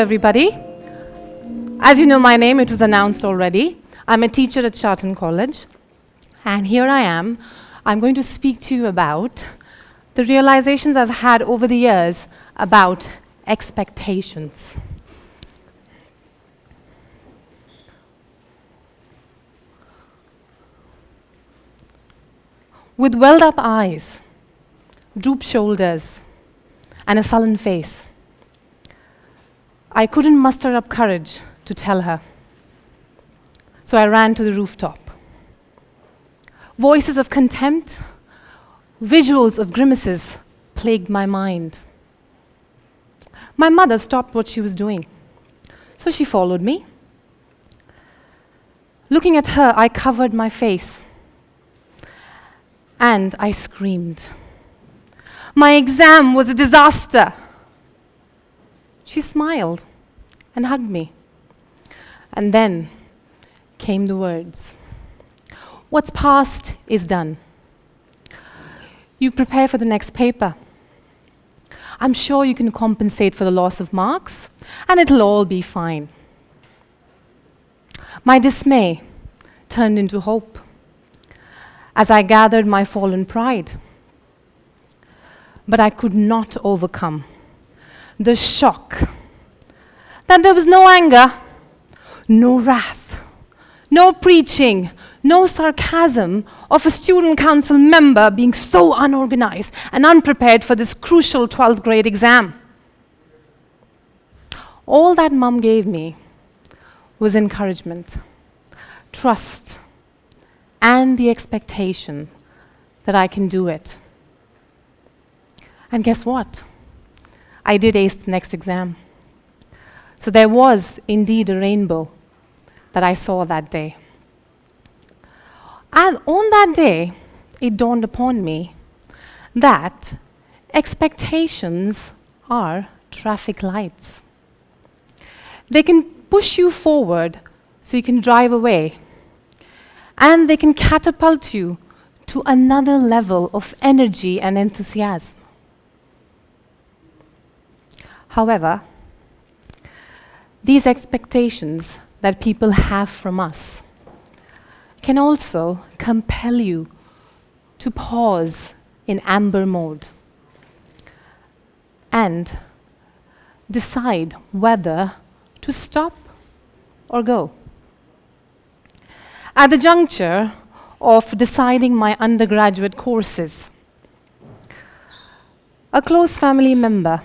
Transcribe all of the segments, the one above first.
everybody. As you know my name, it was announced already. I'm a teacher at Charlton College. And here I am. I'm going to speak to you about the realizations I've had over the years about expectations. With welled-up eyes, drooped shoulders, and a sullen face, I couldn't muster up courage to tell her. So I ran to the rooftop. Voices of contempt, visuals of grimaces plagued my mind. My mother stopped what she was doing, so she followed me. Looking at her, I covered my face, and I screamed. My exam was a disaster. She smiled and hugged me. And then came the words. What's past is done. You prepare for the next paper. I'm sure you can compensate for the loss of marks, and it'll all be fine. My dismay turned into hope as I gathered my fallen pride. But I could not overcome the shock that there was no anger, no wrath, no preaching, no sarcasm of a student council member being so unorganized and unprepared for this crucial 12th grade exam. All that Mum gave me was encouragement, trust, and the expectation that I can do it. And guess what? I did ace the next exam. So there was indeed a rainbow that I saw that day. And on that day, it dawned upon me that expectations are traffic lights. They can push you forward so you can drive away, and they can catapult you to another level of energy and enthusiasm. However, these expectations that people have from us can also compel you to pause in amber mode and decide whether to stop or go. At the juncture of deciding my undergraduate courses, a close family member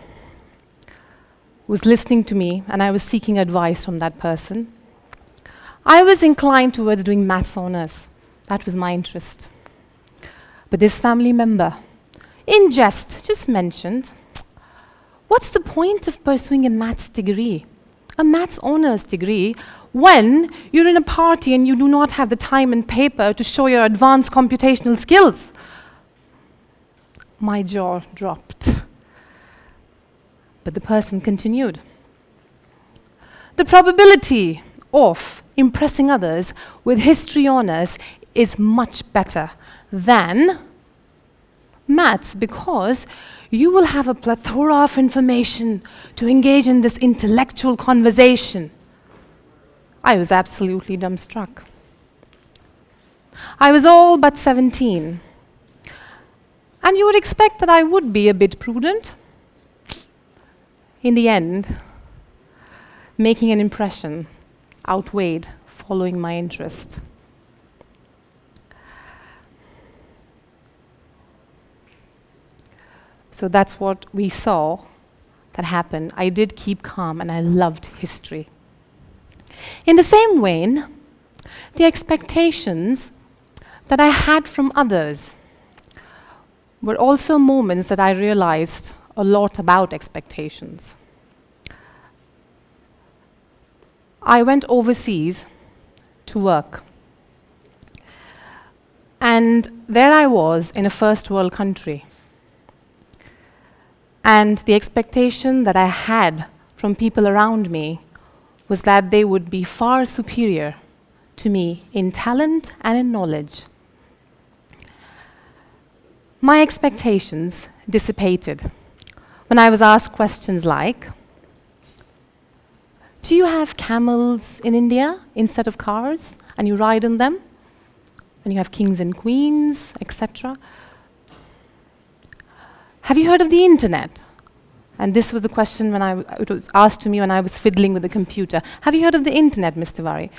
was listening to me, and I was seeking advice from that person. I was inclined towards doing maths honors. That was my interest. But this family member, in jest, just mentioned, what's the point of pursuing a maths degree, a maths honors degree, when you're in a party and you do not have the time and paper to show your advanced computational skills? My jaw dropped. But the person continued. The probability of impressing others with history honors is much better than maths, because you will have a plethora of information to engage in this intellectual conversation. I was absolutely dumbstruck. I was all but 17. And you would expect that I would be a bit prudent. In the end, making an impression outweighed following my interest. So that's what we saw that happened. I did keep calm, and I loved history. In the same vein, the expectations that I had from others were also moments that I realized a lot about expectations. I went overseas to work. And there I was in a first world country. And the expectation that I had from people around me was that they would be far superior to me in talent and in knowledge. My expectations dissipated when I was asked questions like, Do you have camels in India instead of cars, and you ride on them? And you have kings and queens, etc. Have you heard of the internet? And this was the question it was asked to me when I was fiddling with the computer. Have you heard of the internet, Mr. Tewari?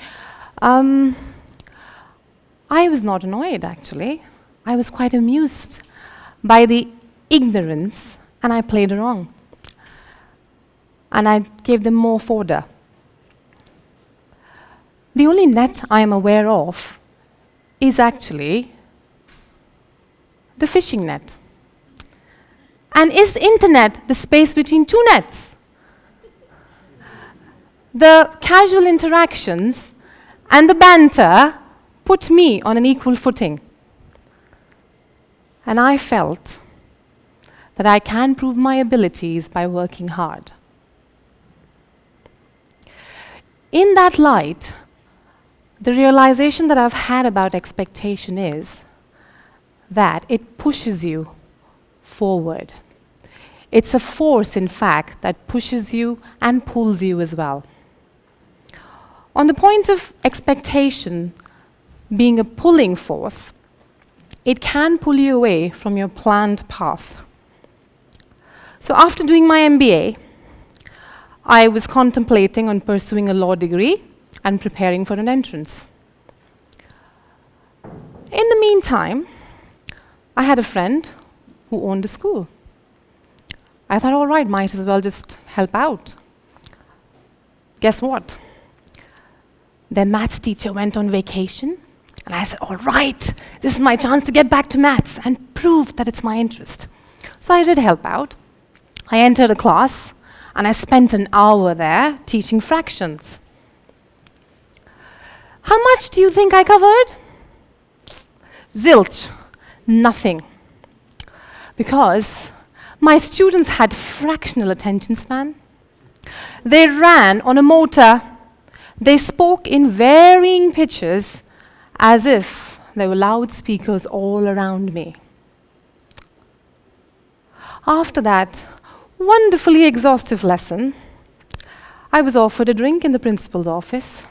I was not annoyed, actually. I was quite amused by the ignorance, and I played along. And I gave them more fodder. The only net I am aware of is actually the fishing net. And is the internet the space between two nets? The casual interactions and the banter put me on an equal footing. And I felt that I can prove my abilities by working hard. In that light, the realization that I've had about expectation is that it pushes you forward. It's a force, in fact, that pushes you and pulls you as well. On the point of expectation being a pulling force, it can pull you away from your planned path. So after doing my MBA, I was contemplating on pursuing a law degree and preparing for an entrance. In the meantime, I had a friend who owned a school. I thought, all right, might as well just help out. Guess what? Their maths teacher went on vacation, and I said, all right, this is my chance to get back to maths and prove that it's my interest. So I did help out. I entered a class, and I spent an hour there teaching fractions. How much do you think I covered? Zilch. Nothing. Because my students had fractional attention span. They ran on a motor. They spoke in varying pitches as if there were loudspeakers all around me. After that wonderfully exhaustive lesson, I was offered a drink in the principal's office.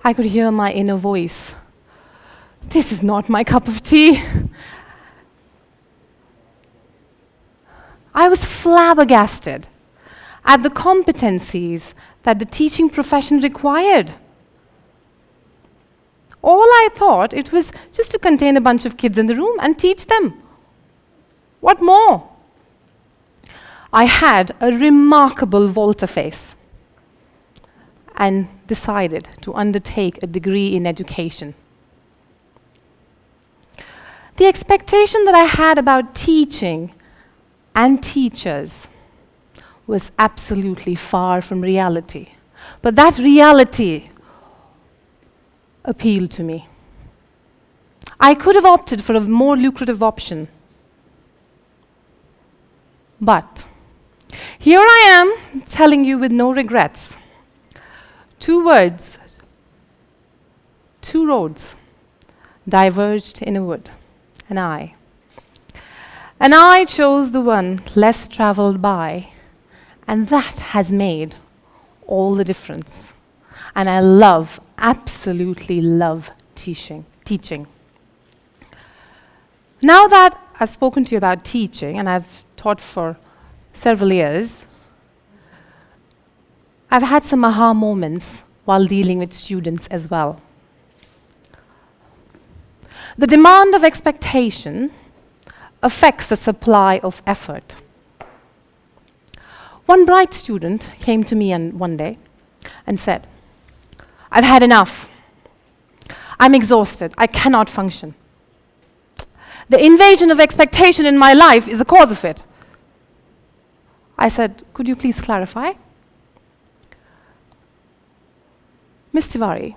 I could hear my inner voice. This is not my cup of tea. I was flabbergasted at the competencies that the teaching profession required. All I thought it was just to contain a bunch of kids in the room and teach them. What more? I had a remarkable volte-face and decided to undertake a degree in education. The expectation that I had about teaching and teachers was absolutely far from reality. But that reality appealed to me. I could have opted for a more lucrative option. But here I am telling you with no regrets. 2 words, 2 roads diverged in a wood, and I chose the one less traveled by, and that has made all the difference. And I absolutely love teaching. Now that I've spoken to you about teaching, and I've taught for several years, I've had some aha moments while dealing with students as well. The demand of expectation affects the supply of effort. One bright student came to me one day and said, I've had enough. I'm exhausted. I cannot function. The invasion of expectation in my life is the cause of it. I said, could you please clarify? Ms. Tewari,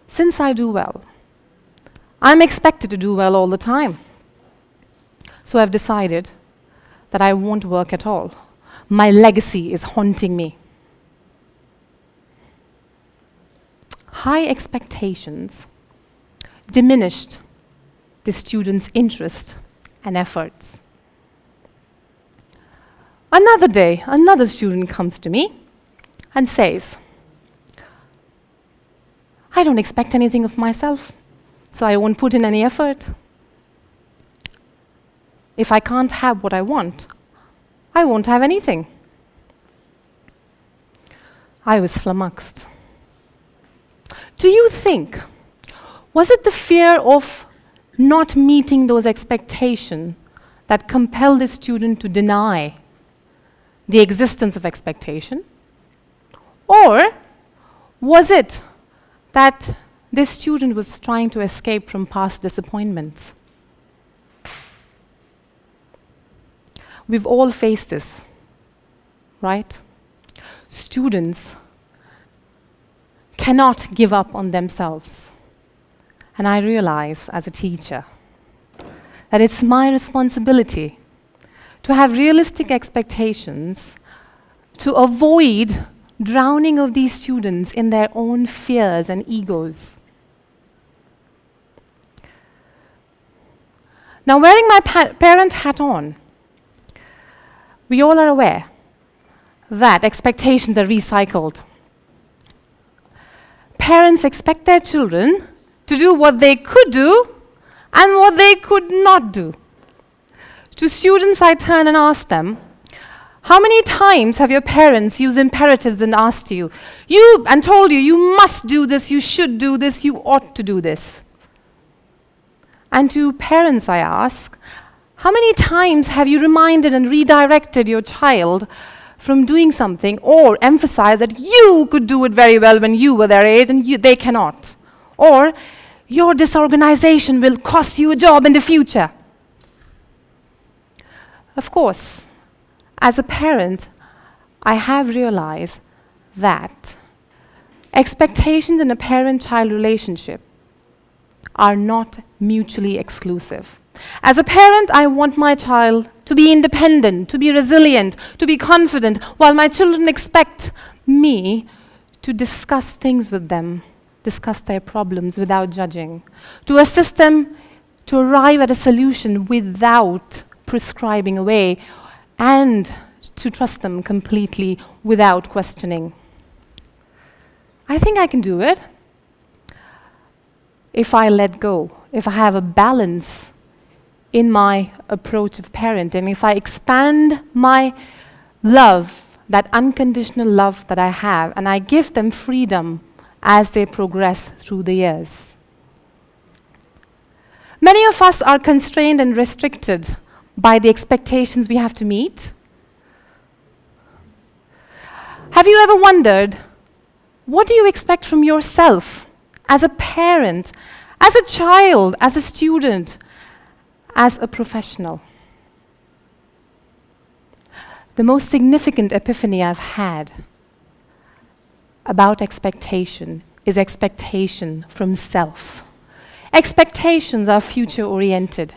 since I do well, I'm expected to do well all the time. So I've decided that I won't work at all. My legacy is haunting me. High expectations diminished the students' interest and efforts. Another day, another student comes to me and says, I don't expect anything of myself, so I won't put in any effort. If I can't have what I want, I won't have anything. I was flummoxed. Do you think, was it the fear of not meeting those expectations that compelled the student to deny the existence of expectation? Or was it that this student was trying to escape from past disappointments? We've all faced this, right? Students cannot give up on themselves. And I realize as a teacher that it's my responsibility to have realistic expectations to avoid drowning of these students in their own fears and egos. Now, wearing my parent hat on, we all are aware that expectations are recycled. Parents expect their children to do what they could do and what they could not do. To students, I turn and ask them, how many times have your parents used imperatives and asked you, and told you, you must do this, you should do this, you ought to do this? And to parents, I ask, how many times have you reminded and redirected your child from doing something or emphasized that you could do it very well when you were their age and they cannot? Or, your disorganization will cost you a job in the future. Of course, as a parent, I have realized that expectations in a parent-child relationship are not mutually exclusive. As a parent, I want my child to be independent, to be resilient, to be confident, while my children expect me to discuss things with them, discuss their problems without judging, to assist them to arrive at a solution without prescribing away, and to trust them completely without questioning. I think I can do it if I let go, if I have a balance in my approach of parenting, if I expand my love, that unconditional love that I have, and I give them freedom as they progress through the years. Many of us are constrained and restricted by the expectations we have to meet. Have you ever wondered, what do you expect from yourself as a parent, as a child, as a student, as a professional? The most significant epiphany I've had about expectation is expectation from self. Expectations are future-oriented.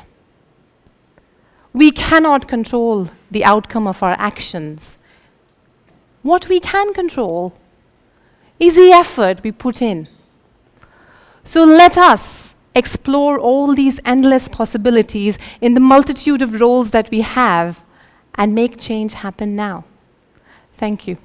We cannot control the outcome of our actions. What we can control is the effort we put in. So let us explore all these endless possibilities in the multitude of roles that we have and make change happen now. Thank you.